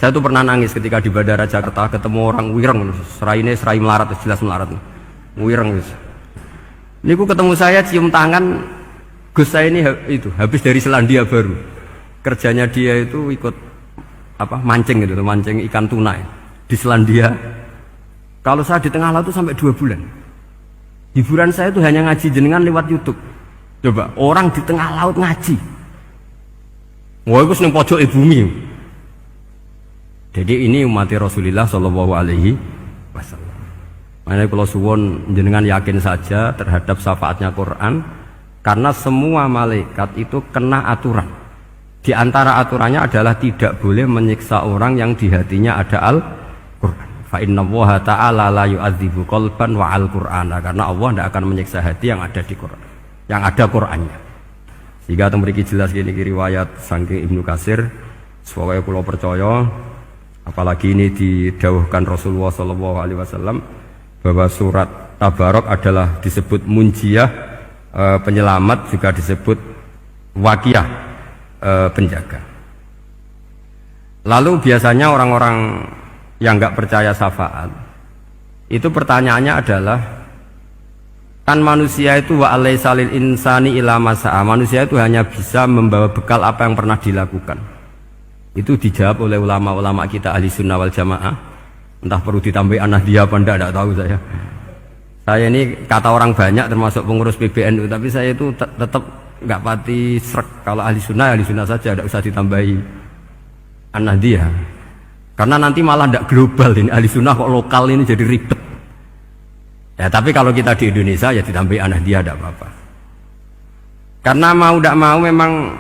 Saya tuh pernah nangis ketika di Bandara Jakarta ketemu orang wireng, serai melarat, jelas melarat, wireng. Ini ku ketemu saya cium tangan, Gus saya ini itu habis dari Selandia Baru, kerjanya dia itu ikut apa mancing gitu, mancing ikan tuna di Selandia. Kalau saya di tengah laut itu sampai 2 bulan. Hiburan saya itu hanya ngaji jenengan lewat YouTube. Coba orang di tengah laut ngaji. Wah itu seneng pojok bumi. Jadi ini umat Rasulullah Shallallahu Alaihi Wasallam. Makanya kalau suwon jenengan yakin saja terhadap syafaatnya Quran, karena semua malaikat itu kena aturan. Di antara aturannya adalah tidak boleh menyiksa orang yang di hatinya ada Al-Quran. Fa innallaha ta'ala la yu'adzibu qalban wa al-Qur'ana, karena Allah tidak akan menyiksa hati yang ada di Quran, yang ada Qurannya. Sehingga memiliki jelas gini riwayat saking Ibnu Katsir, supaya kula percaya. Apalagi ini didawuhkan Rasulullah SAW bahwa surat Tabarok adalah disebut munjiyah, penyelamat, juga disebut wakiyah, penjaga. Lalu biasanya orang-orang yang nggak percaya syafaat itu pertanyaannya adalah, kan manusia itu wa alaisa lil insani ila masa'a, manusia itu hanya bisa membawa bekal apa yang pernah dilakukan. Itu dijawab oleh ulama-ulama kita ahli sunnah wal jamaah. Entah perlu ditambah anahdia apa enggak tahu saya. Saya ini kata orang banyak termasuk pengurus PBNU, tapi saya itu tetap enggak pati srek. Kalau ahli sunnah saja, tidak usah ditambahi anahdia. Karena nanti malah enggak global ini, ahli sunnah kok lokal ini jadi ribet. Ya tapi kalau kita di Indonesia ya ditambahi anahdia tidak apa-apa. Karena mau tidak mau memang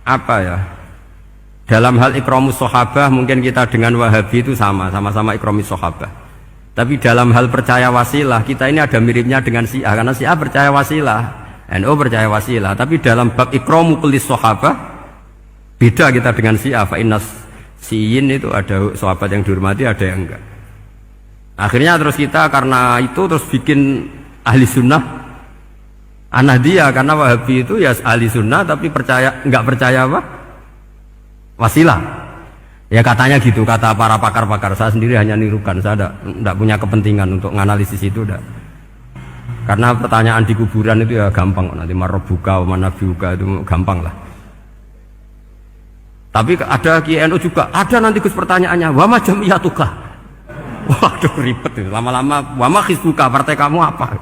apa ya, dalam hal ikramus sahabah mungkin kita dengan Wahabi itu sama-sama ikramus sahabah. Tapi dalam hal percaya wasilah kita ini ada miripnya dengan Syiah, karena Syiah percaya wasilah, NU percaya wasilah. Tapi dalam bab ikramu kulis sahabah beda kita dengan Syiah. Fa innas Syiin itu ada sahabat yang dihormati, ada yang enggak. Akhirnya terus kita karena itu terus bikin ahli sunnah Anahdia, karena Wahabi itu ya ahli sunnah tapi enggak percaya apa? Wasilah. Ya katanya gitu, kata para pakar-pakar. Saya sendiri hanya nirukan, saya tidak punya kepentingan untuk menganalisis itu. Karena pertanyaan di kuburan itu ya gampang, nanti marobuka, manabiuka itu gampang lah. Tapi ada KNU juga, ada nanti Gus pertanyaannya, wama jamiyatuka. Waduh ribet itu, lama-lama wama hizbuka, partai kamu apa?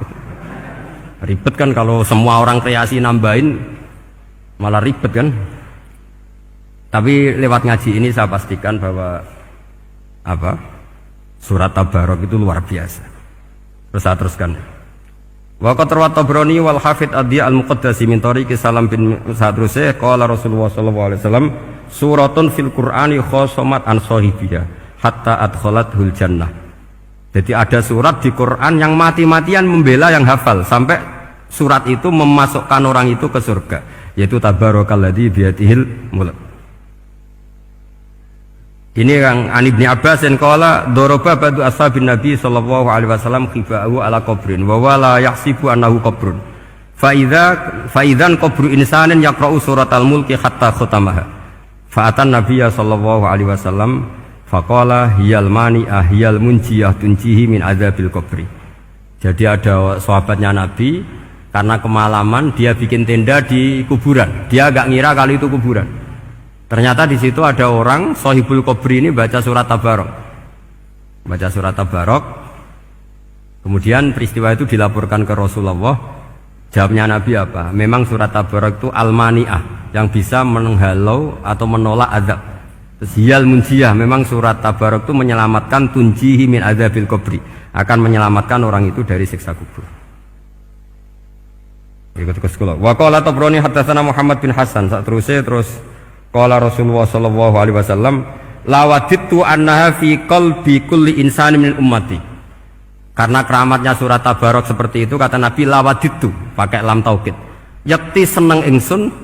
Ribet kan kalau semua orang kreasi nambahin, malah ribet kan. Tapi lewat ngaji ini saya pastikan bahwa surat Tabarok itu luar biasa. Terus saya teruskan. Wa qad rawat Tabrani wal Hafidz Ad-Diya al-Muqaddasi min tariqi Salam bin Sa'drusih qala Rasulullah sallallahu alaihi wasallam suratun fil Qur'ani khosomat an sahibiha hatta adkhalathul jannah. Jadi ada surat di Quran yang mati-matian membela yang hafal sampai surat itu memasukkan orang itu ke surga, yaitu Tabarakalladzi biyadihil mulk. Ini yang An Ibni Abbas dan qala daraba ba'du ashabin Nabi sallallahu alaihi wasallam khifa'u ala qabrin wa wala yahsibu annahu qabrun. Fa idzan qabru insanin yaqra'u suratal mulki hatta khatamaha. Fa atan Nabiyya sallallahu alaihi wasallam faqala hiyal mani'ah hiyal munjiyah tunjihi min adzabil qabri. Jadi ada sahabatnya Nabi, karena kemalaman dia bikin tenda di kuburan. Dia agak ngira kali itu kuburan. Ternyata di situ ada orang Sohibul Qabri ini baca surat Tabarok. Baca surat Tabarok. Kemudian peristiwa itu dilaporkan ke Rasulullah. Jawabnya Nabi apa? Memang surat Tabarok itu al-mani'ah, yang bisa menghalau atau menolak azab. Terus hiyal munjiyah, memang surat Tabarok itu menyelamatkan tunjihi min adzabil qabri, akan menyelamatkan orang itu dari siksa kubur. Ikut ke sekolah. Wa qala Tabrani haddatsana Muhammad bin Hasan. Terus qala Rasulullah sallallahu alaihi wasallam lawadittu annaha fi qalbi kulli insani min ummati. Karena keramatnya surat Tabarok seperti itu, kata Nabi lawadittu pakai lam taukid. Yakti seneng ingsun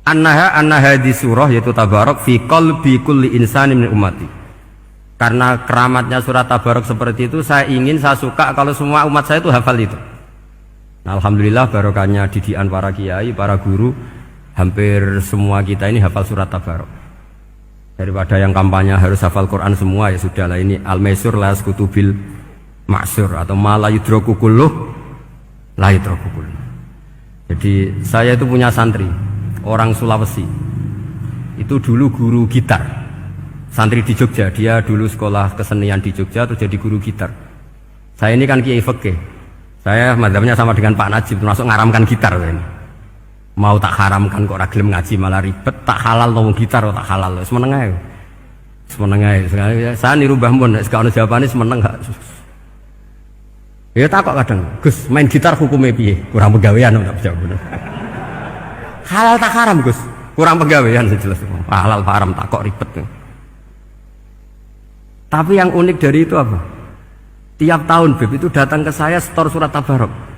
annaha di surah yaitu Tabarok fi qalbi kulli insani min ummati. Karena keramatnya surat Tabarok seperti itu, saya suka kalau semua umat saya itu hafal itu. Nah, alhamdulillah barokahnya didikan para kiai, para guru, hampir semua kita ini hafal surat Tabarok. Daripada yang kampanye harus hafal Quran semua, ya sudahlah, ini al-maisur la yasqutubil ma'sur, atau ma la yudraku kulluh la yudraku kulluh. Jadi saya itu punya santri orang Sulawesi, itu dulu guru gitar, santri di Jogja. Dia dulu sekolah kesenian di Jogja terus jadi guru gitar. Saya ini kan kiai fikih, saya madzhabnya sama dengan Pak Najib, termasuk ngaramkan gitar ini. Mau tak haramkan kok ora gelem ngaji malah ribet, tak halal ngomong gitar kok tak halal. Semeneng ae. Semeneng ae. Saya niru Mbah Mun, nek ono jawabane semeneng gak. Ya takok kadang, Gus, main gitar hukumnya piye? Kurang pegawean tak jawab. Halal tak haram, Gus? Kurang pegawean jelas. Halal haram takok ribet. Tapi yang unik dari itu apa? Tiap tahun Beb itu datang ke saya setor surat Tabarok.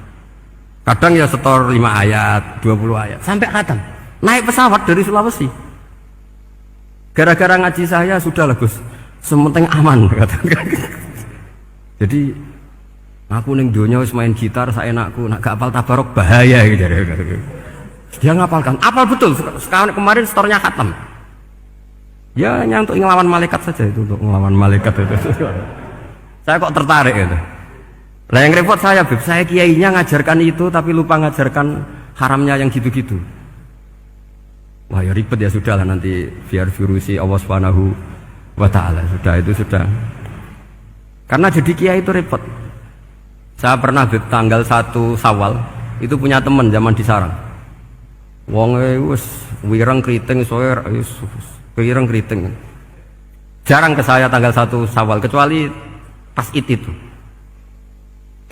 Kadang ya setor 5 ayat, 20 ayat, sampai khatam. Naik pesawat dari Sulawesi. Gara-gara ngaji saya, sudahlah Gus, sementing aman katakan. Jadi aku ning donya wis main gitar saenakku, nak gak apal Tabarok bahaya gitu. Dia ngapalkan, apal betul. Sekarang kemarin setornya khatam. Ya hanya untuk ngelawan malaikat saja itu, untuk ngelawan malaikat itu. Saya kok tertarik gitu. Lah yang repot saya, Beb, saya kiainya ngajarkan itu tapi lupa ngajarkan haramnya yang gitu-gitu. Wah ya ribet, ya sudahlah, nanti biar virusi Allah Subhanahu wa ta'ala. Sudah itu sudah. Karena jadi kiai itu repot. Saya pernah tanggal 1 Syawal itu punya teman zaman di Sarang. Wonge wis wireng kriting soe wis wireng kriting. Jarang ke saya tanggal 1 Syawal kecuali pas itu.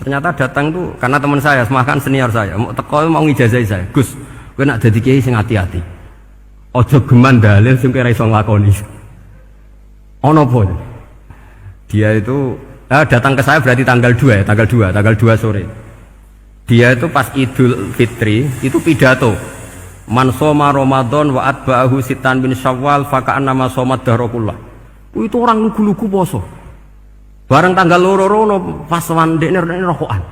Ternyata datang tuh karena teman saya, semakan senior saya, mau teko mau ngijazahi saya. Gus, kowe nak dadi kiai sing hati-hati. Aja geman dalil sing kowe ora iso nglakoni. Ono apa? Dia itu datang ke saya berarti tanggal 2 ya, tanggal 2 sore. Dia itu pas Idul Fitri itu pidato. Man shoma Ramadan wa atba'ahu sitan bin Syawal faka'annama shomat dahrakullah. Itu orang lugu-lugu poso. Bareng tanggal loro-loro pas wandekne rokokan.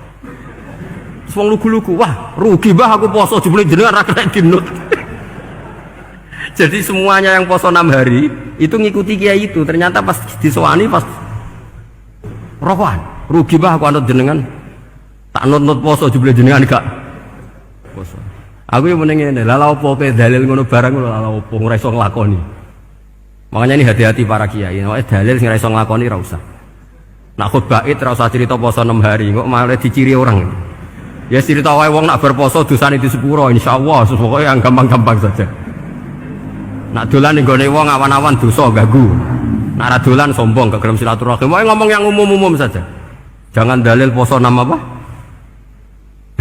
Wong lugu-lugu, wah rugi bah aku poso jebule jenengan ra kena dinut. Jadi semuanya yang poso 6 hari itu ngikuti kiai itu. Ternyata pas disowani pas rokokan, rugi bah aku anut jenengan. Tak nut-nut poso jebule jenengan gak poso. Aku yang mending ngene, lha opo kowe dalil ngono barang ngono lha opo ora iso nglakoni. Makanya ini hati-hati para kiai, nek dalil sing ora iso nglakoni ora usah. Nak khutbah id ora usah cerita poso 6 hari, kok malah diciri orang. Ya cerita wae wong nak berposo dosane di sepuro insyaallah, pokoke yang gampang-gampang saja. Nak dolan ning gone wong awan-awan dosa ganggu. Nak ra dolan sombong gak gelem silaturahim. Wae ngomong yang umum-umum saja. Jangan dalil poso 6 apa?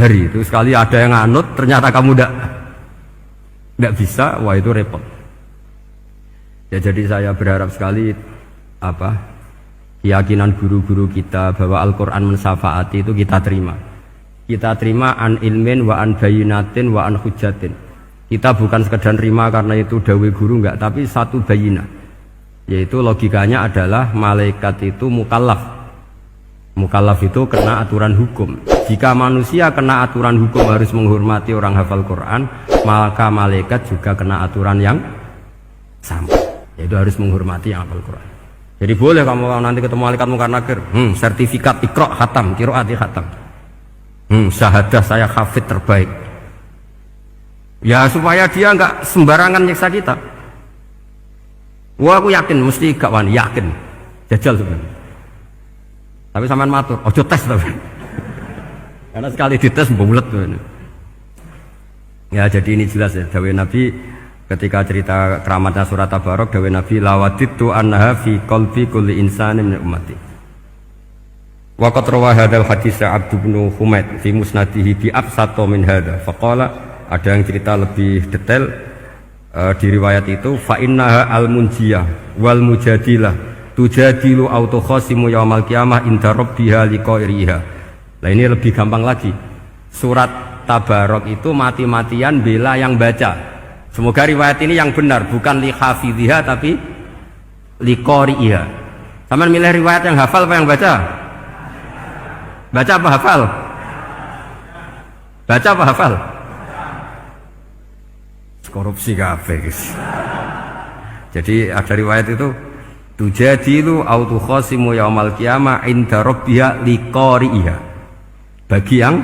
Hari itu sekali ada yang anut ternyata kamu ndak bisa, wah itu repot. Ya jadi saya berharap sekali keyakinan guru-guru kita bahwa Al-Quran mensafaati itu kita terima. Kita terima an ilmin wa an bayinatin wa an hujatin. Kita bukan sekedar terima karena itu dawai guru enggak, tapi satu bayina. Yaitu logikanya adalah malaikat itu mukallaf. Mukallaf itu kena aturan hukum. Jika manusia kena aturan hukum harus menghormati orang hafal Quran, maka malaikat juga kena aturan yang sama. Yaitu harus menghormati yang hafal Quran. Jadi boleh kamu nanti ketemu malaikat mungkar nakir, sertifikat Iqra khatam, qiraati khatam. Syahadah saya hafid terbaik. Ya supaya dia enggak sembarangan nyiksa kita. Wah aku yakin mesti gak wani, yakin. Jajal sebenarnya. Tapi sampean matur, ojo tes tapi. Karena sekali dites bulet tuh. Ya jadi ini jelas ya, dawuh Nabi ketika cerita keramatnya surat Tabarok, dawuh Nabi lawaditu annaha fi qalbi kulli insanin min ummati. Wa qad rawa hadzal hadits Abd bin Humaid fi musnadihi bi absata min hadza. Faqala, ada yang cerita lebih detail di riwayat itu, fa innaha al-munjiyah wal mujadilah tujadilu autokhosimu yaumal qiyamah inda rabbiha liqairiha. Nah ini lebih gampang lagi. Surat Tabarok itu mati-matian bela yang baca. Semoga riwayat ini yang benar, bukan li hafidhiha tapi li qari'iha. Sama milih riwayat yang hafal apa yang baca? Baca apa hafal? Baca apa hafal? Korupsi kabeh guys. Jadi ada riwayat itu tujadilu au tukhasimu yaumal qiyamah inda rabbiha liqari'iha. Bagi yang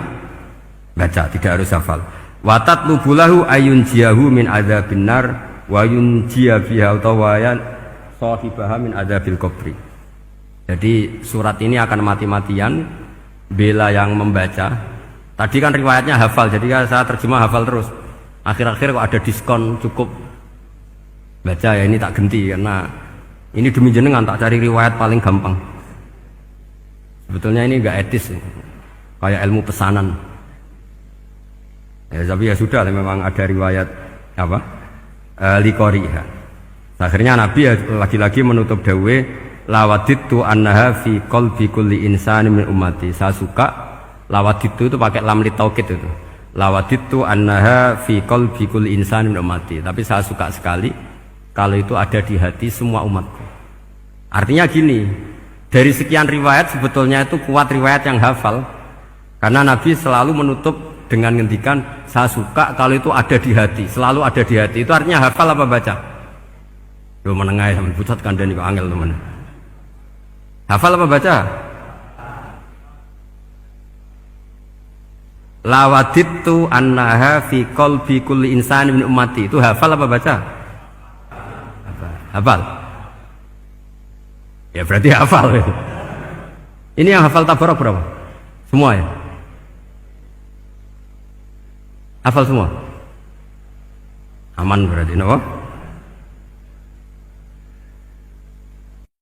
baca, tidak harus hafal. Wa tatlubu lahu ayunjiyahu min adzabin nar wa yunjiya biha utawayan sahibaha min adzabil qabri. Jadi surat ini akan mati-matian bela yang membaca. Tadi kan riwayatnya hafal, jadi saya terjemah hafal terus. Akhir-akhir kok ada diskon cukup baca, ya ini tak ganti karena ini demi jenengan tak cari riwayat paling gampang. Sebetulnya ini enggak etis, kayak ilmu pesanan. Ya, tapi ya sudah, memang ada riwayat apa? Liqariha. Akhirnya Nabi ya lagi-lagi menutup dawe lawadittu annaha fi qalbi kulli insani min ummati. Saya suka lawadittu itu pakai lam li taukid itu. Lawadittu annaha fi qalbi kulli insani min ummati. Tapi saya suka sekali kalau itu ada di hati semua umatku. Artinya gini, dari sekian riwayat sebetulnya itu kuat riwayat yang hafal. Karena Nabi selalu menutup dengan ngendikan saya suka kalau itu ada di hati, selalu ada di hati. Itu artinya hafal apa baca? Yo menengai sampe pucat kandhani kok angel teman. Hafal apa baca? Lawadittu annaha fi qalbi kulli insani min ummati. Itu hafal apa baca? Hafal. Ya berarti hafal. Ini yang hafal tabarok berapa? Semua ya? Hafal semua? Aman berarti, no?